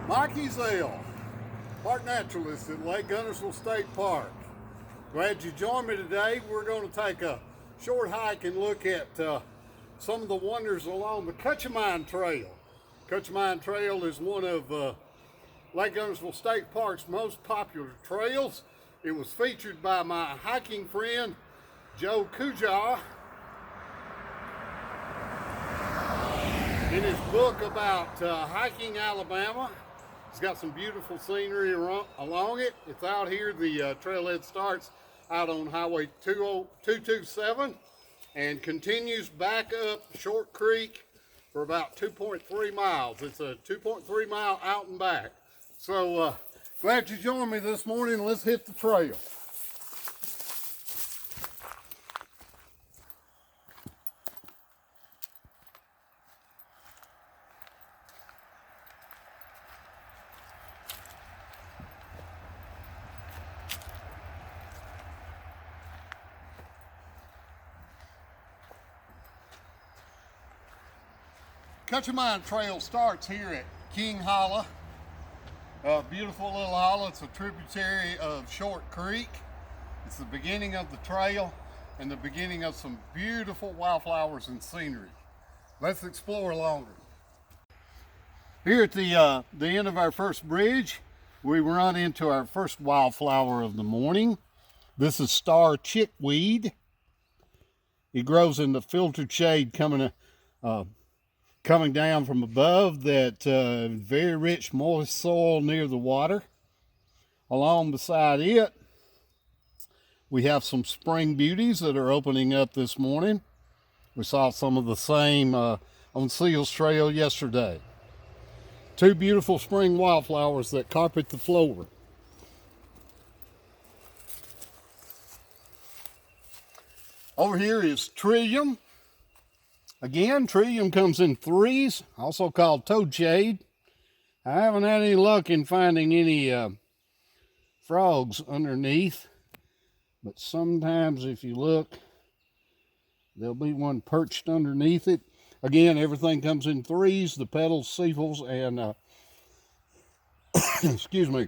Mike Ezell, Park Naturalist at Lake Guntersville State Park. Glad you joined me today. We're going to take a short hike and look at some of the wonders along the Cutchenmine Trail. Cutchenmine Trail is one of Lake Guntersville State Park's most popular trails. It was featured by my hiking friend, Joe Kujaw, in his book about hiking Alabama. It's got some beautiful scenery along it. It's out here. The trailhead starts out on Highway 227 and continues back up Short Creek for about 2.3 miles. It's a 2.3 mile out and back. So glad you joined me this morning. Let's hit the trail. Cutchenmine Trail starts here at King Hollow. A beautiful little hollow. It's a tributary of Short Creek. It's the beginning of the trail and the beginning of some beautiful wildflowers and scenery. Let's explore longer. Here at the end of our first bridge, we run into our first wildflower of the morning. This is star chickweed. It grows in the filtered shade coming down from above that very rich moist soil near the water. Along beside it, we have some spring beauties that are opening up this morning. We saw some of the same on Seals Trail yesterday. Two beautiful spring wildflowers that carpet the floor. Over here is Trillium. Again, Trillium comes in threes, also called toadshade. I haven't had any luck in finding any frogs underneath, but sometimes if you look, there'll be one perched underneath it. Again, everything comes in threes, the petals, sepals, and excuse me,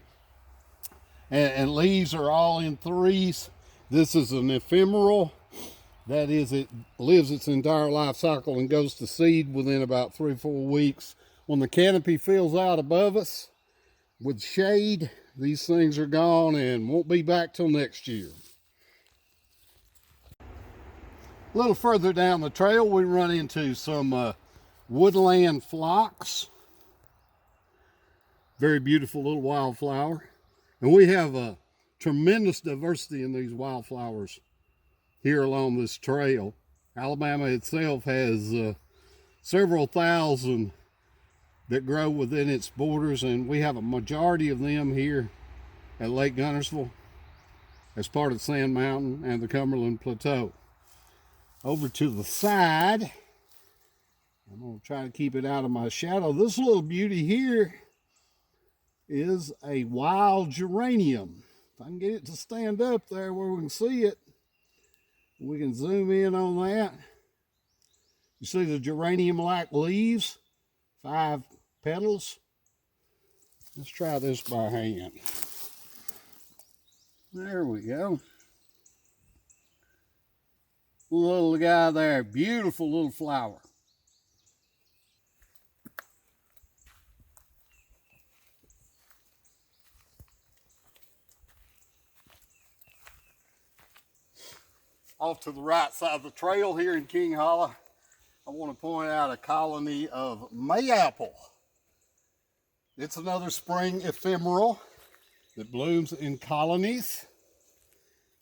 and leaves are all in threes. This is an ephemeral. That is, it lives its entire life cycle and goes to seed within about 3 or 4 weeks. When the canopy fills out above us with shade, these things are gone and won't be back till next year. A little further down the trail, we run into some Woodland Phlox. Very beautiful little wildflower. And we have a tremendous diversity in these wildflowers here along this trail. Alabama itself has several thousand that grow within its borders, and we have a majority of them here at Lake Guntersville as part of Sand Mountain and the Cumberland Plateau. Over to the side, I'm going to try to keep it out of my shadow. This little beauty here is a wild geranium. If I can get it to stand up there where we can see it, we can zoom in on that. You see the geranium-like leaves, 5 petals. Let's try this by hand. There we go. Little guy there, beautiful little flower. Off to the right side of the trail here in King Hollow, I want to point out a colony of mayapple. It's another spring ephemeral that blooms in colonies.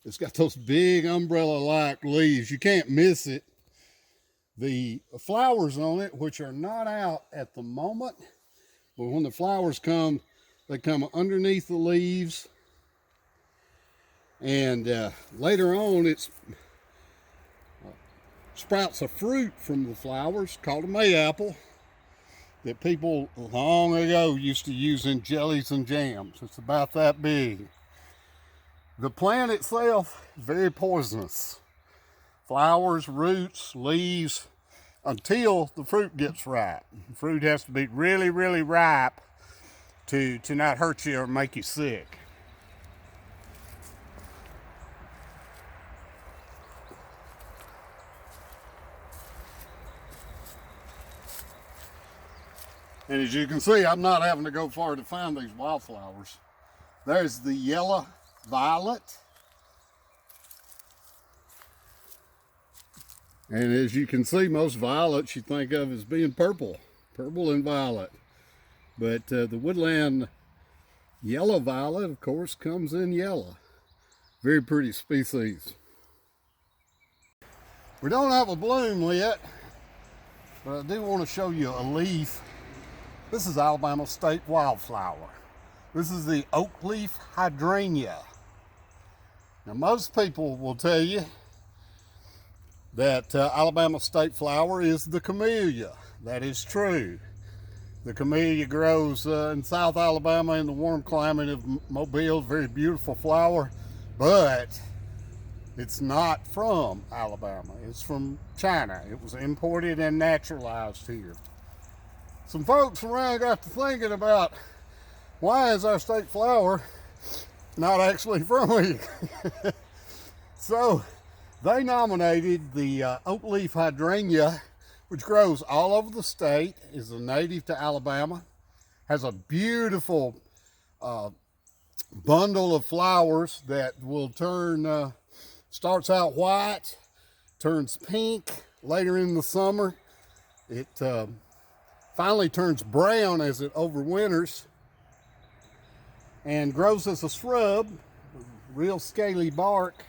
It's got those big umbrella-like leaves. You can't miss it. The flowers on it, which are not out at the moment, but when the flowers come, they come underneath the leaves. And later on, it's sprouts a fruit from the flowers called a mayapple that people long ago used to use in jellies and jams. It's about that big. The plant itself is very poisonous. Flowers, roots, leaves, until the fruit gets ripe. The fruit has to be really, really ripe to not hurt you or make you sick. And as you can see, I'm not having to go far to find these wildflowers. There's the yellow violet. And as you can see, most violets you think of as being purple and violet. But the woodland yellow violet, of course, comes in yellow. Very pretty species. We don't have a bloom yet, but I do want to show you a leaf. This is Alabama state wildflower. This is the oak leaf hydrangea. Now, most people will tell you that Alabama state flower is the camellia. That is true. The camellia grows in South Alabama in the warm climate of Mobile. Very beautiful flower, but it's not from Alabama. It's from China. It was imported and naturalized here. Some folks around got to thinking about, why is our state flower not actually from here? So they nominated the oak leaf hydrangea, which grows all over the state, is a native to Alabama, has a beautiful bundle of flowers that will turn, starts out white, turns pink later in the summer. It finally turns brown as it overwinters and grows as a shrub, real scaly bark.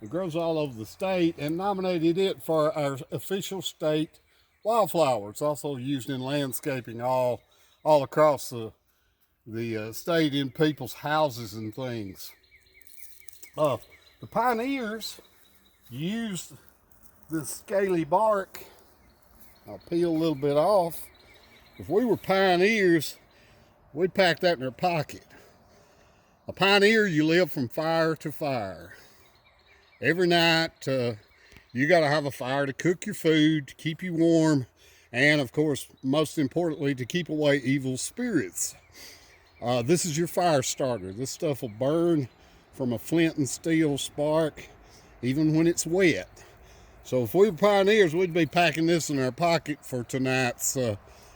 It grows all over the state, and nominated it for our official state wildflower. It's also used in landscaping all across the state, in people's houses and things. The pioneers used this scaly bark. I'll peel a little bit off. If we were pioneers, we'd pack that in our pocket. A pioneer, you live from fire to fire. Every night, you got to have a fire to cook your food, to keep you warm, and of course, most importantly, to keep away evil spirits. This is your fire starter. This stuff will burn from a flint and steel spark, even when it's wet. So if we were pioneers, we'd be packing this in our pocket for tonight's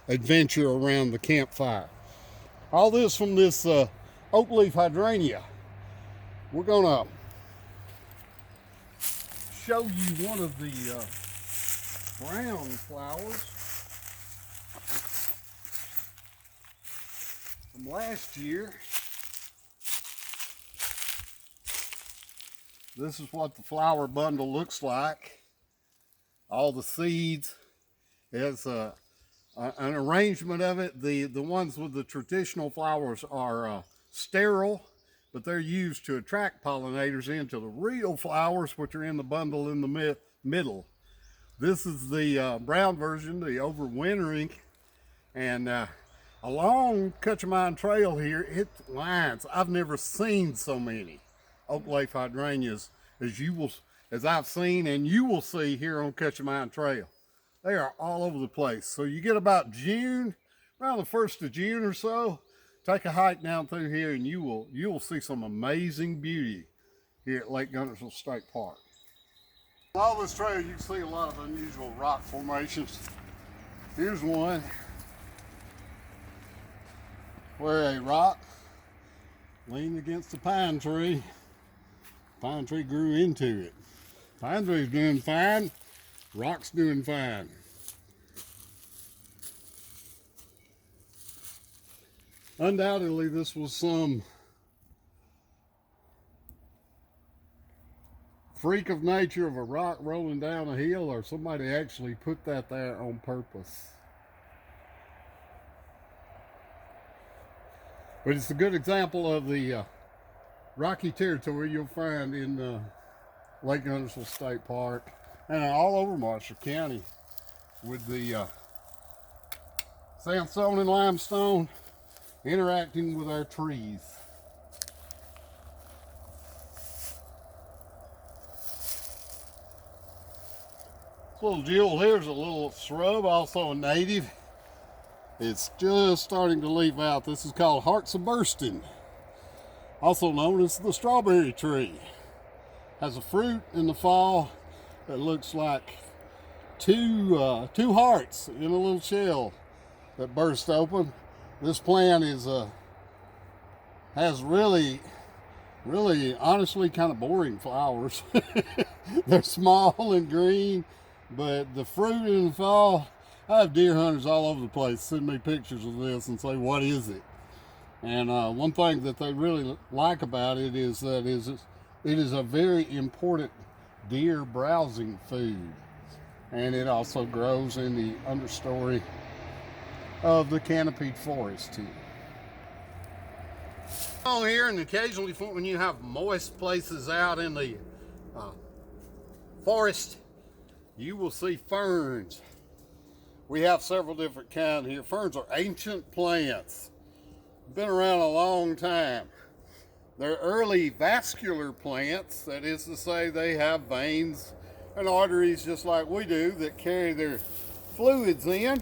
adventure around the campfire. All this from this oak leaf hydrangea. We're gonna show you one of the brown flowers from last year. This is what the flower bundle looks like. All the seeds. There's an arrangement of it. The ones with the traditional flowers are sterile, but they're used to attract pollinators into the real flowers, which are in the bundle in the middle. This is the brown version, the overwintering, and along Cutchenmine Trail here, it lines. I've never seen so many oak leaf hydrangeas as I've seen, and you will see here on Cutchenmine Trail. They are all over the place. So you get about June, around the 1st of June or so, take a hike down through here, and you will see some amazing beauty here at Lake Guntersville State Park. Along this trail, you can see a lot of unusual rock formations. Here's one where a rock leaned against a pine tree. Pine tree grew into it. Pine tree's doing fine, rock's doing fine. Undoubtedly, this was some freak of nature of a rock rolling down a hill, or somebody actually put that there on purpose. But it's a good example of the rocky territory you'll find in Lake Guntersville State Park and all over Marshall County, with the sandstone and limestone interacting with our trees. This little jewel here is a little shrub, also a native. It's just starting to leaf out. This is called Hearts of Bursting, also known as the strawberry tree. Has a fruit in the fall that looks like two hearts in a little shell that burst open. This plant has really honestly kind of boring flowers. They're small and green, but the fruit in the fall, I have deer hunters all over the place send me pictures of this and say, what is it? And one thing that they really like about it is that it is a very important deer browsing food. And it also grows in the understory of the canopied forest here. On here, and occasionally when you have moist places out in the forest, you will see ferns. We have several different kinds here. Ferns are ancient plants, been around a long time. They're early vascular plants, that is to say they have veins and arteries just like we do that carry their fluids in.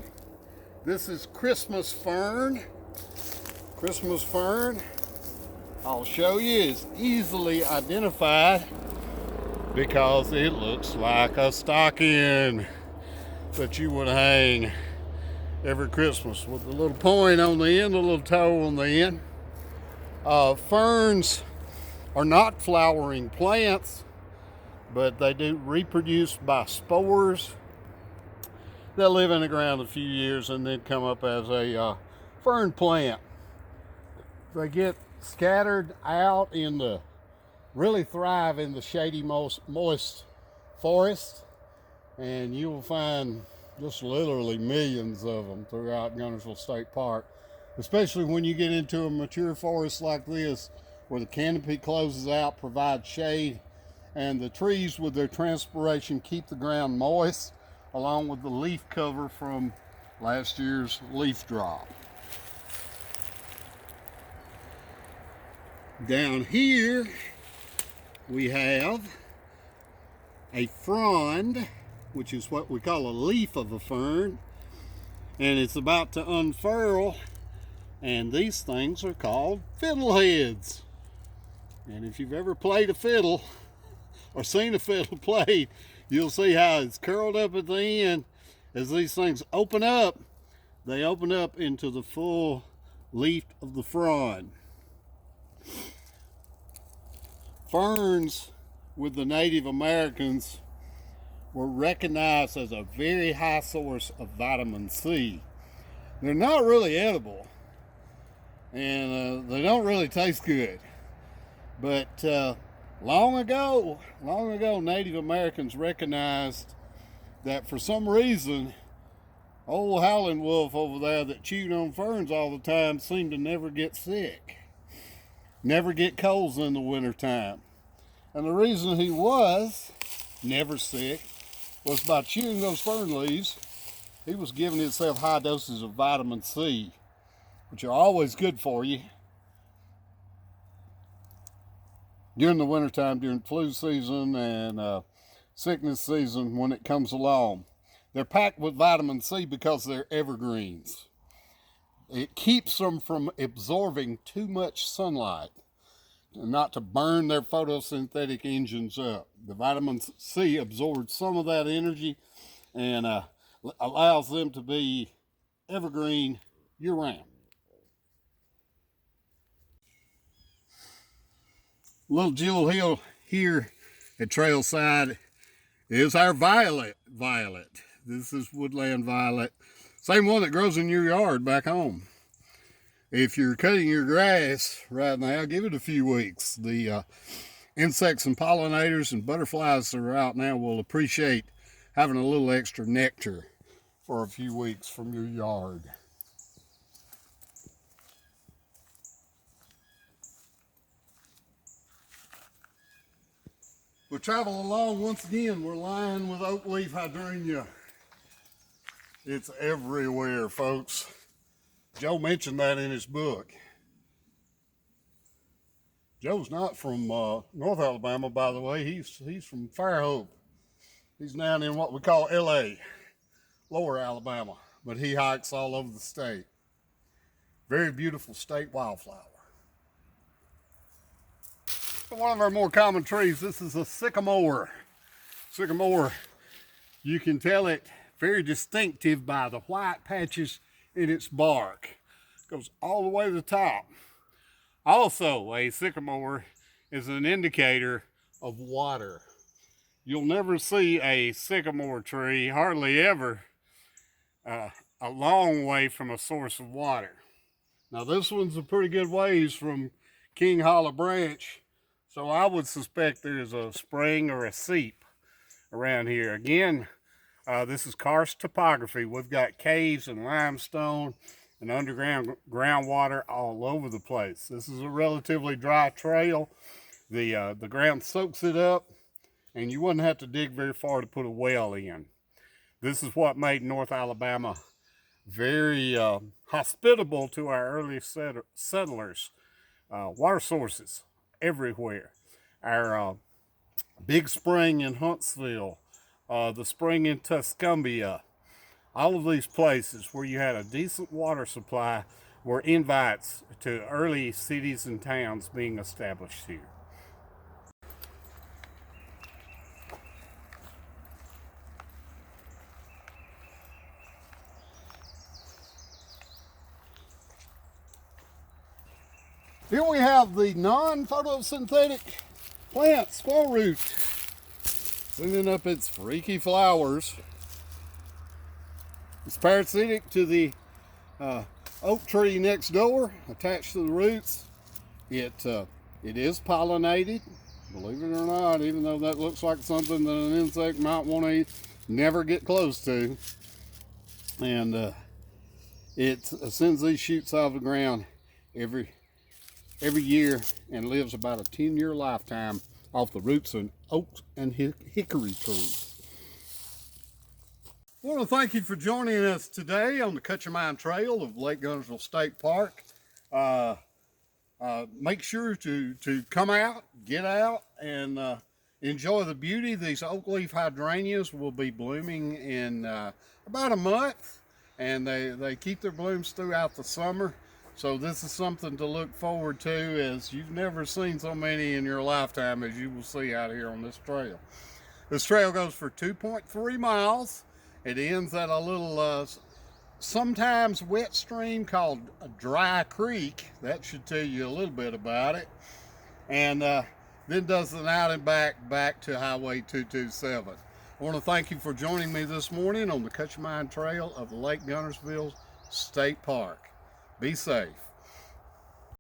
This is Christmas fern. Christmas fern, I'll show you, is easily identified because it looks like a stocking that you would hang every Christmas with a little point on the end, a little toe on the end. Ferns are not flowering plants, but they do reproduce by spores. They'll live in the ground a few years and then come up as a fern plant. They get scattered out in the, really thrive in the shady, moist forest, and you will find just literally millions of them throughout Guntersville State Park, especially when you get into a mature forest like this where the canopy closes out, provides shade, and the trees with their transpiration keep the ground moist, along with the leaf cover from last year's leaf drop. Down here we have a frond, which is what we call a leaf of a fern, and it's about to unfurl, and these things are called fiddleheads. And if you've ever played a fiddle or seen a fiddle played, you'll see how it's curled up at the end. As these things open up, they open up into the full leaf of the frond. Ferns with the Native Americans were recognized as a very high source of vitamin C. They're not really edible, and they don't really taste good. But long ago, Native Americans recognized that for some reason, old howling wolf over there that chewed on ferns all the time seemed to never get sick, never get colds in the wintertime. And the reason he was never sick was by chewing those fern leaves, he was giving himself high doses of vitamin C, which are always good for you during the wintertime, during flu season and sickness season when it comes along. They're packed with vitamin C because they're evergreens. It keeps them from absorbing too much sunlight, and not to burn their photosynthetic engines up. The vitamin C absorbs some of that energy and allows them to be evergreen year-round. Little jewel hill here at Trailside is our violet. This is woodland violet. Same one that grows in your yard back home. If you're cutting your grass right now, give it a few weeks. The insects and pollinators and butterflies that are out now will appreciate having a little extra nectar for a few weeks from your yard. We travel along once again. We're lined with oak leaf hydrangea. It's everywhere, folks. Joe mentioned that in his book. Joe's not from North Alabama, by the way. He's from Fairhope. He's down in what we call LA, Lower Alabama. but he hikes all over the state. Very beautiful state wildflower. One of our more common trees, this is a sycamore. Sycamore, you can tell it very distinctive by the white patches in its bark. Goes all the way to the top. Also, a sycamore is an indicator of water. You'll never see a sycamore tree, hardly ever, a long way from a source of water. Now this one's a pretty good ways from King Hollow Branch, so I would suspect there's a spring or a seep around here. Again, this is karst topography. We've got caves and limestone and underground groundwater all over the place. This is a relatively dry trail. The ground soaks it up, and you wouldn't have to dig very far to put a well in. This is what made North Alabama very hospitable to our early settlers. Water sources everywhere. Our big spring in Huntsville, the spring in Tuscumbia, all of these places where you had a decent water supply were invites to early cities and towns being established here. Here we have the non-photosynthetic plant, squirrel root, sending up its freaky flowers. It's parasitic to the oak tree next door, attached to the roots. It is pollinated, believe it or not, even though that looks like something that an insect might want to eat, never get close to. And it sends these shoots out of the ground every year and lives about a 10-year lifetime off the roots of oaks and hickory trees. I want to thank you for joining us today on the Cutchenmine Trail of Lake Guntersville State Park. Make sure to come out, get out, and enjoy the beauty. These oak leaf hydrangeas will be blooming in about a month, and they keep their blooms throughout the summer. So this is something to look forward to, as you've never seen so many in your lifetime as you will see out here on this trail. This trail goes for 2.3 miles. It ends at a little, sometimes wet stream called a Dry Creek. That should tell you a little bit about it. And then does an out and back to Highway 227. I want to thank you for joining me this morning on the Cutchenmine Trail of Lake Guntersville State Park. Be safe.